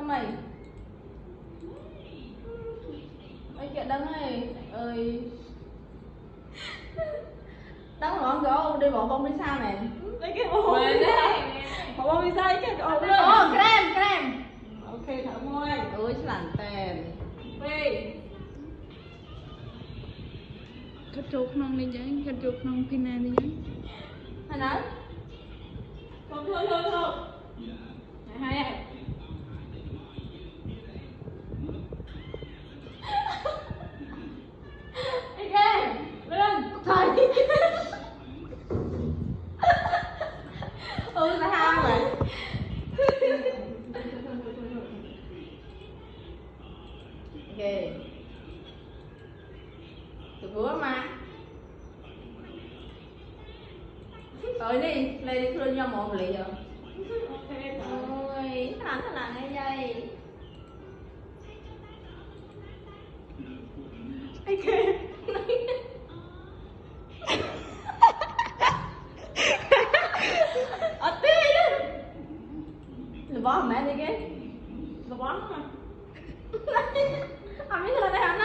mày ơi kìa đăng ơi ơi đăng rồi con đi bộ bông đi sao này lấy cái bộ mày đấy bộ bông đi sao cái ổ lên krem ok thở môi ôi làn tèn về cắt chốt non đi chứ cắt chốt non pina đi chứ hay nói thôi hai ok lên thôi là hai vậy ok từ bữa mà tới đi lấy đi nhau một lì rồi ok ôi thằng là ngay đây ở tí là bó mẹ đi cái rồi bón mà à biết là đây hả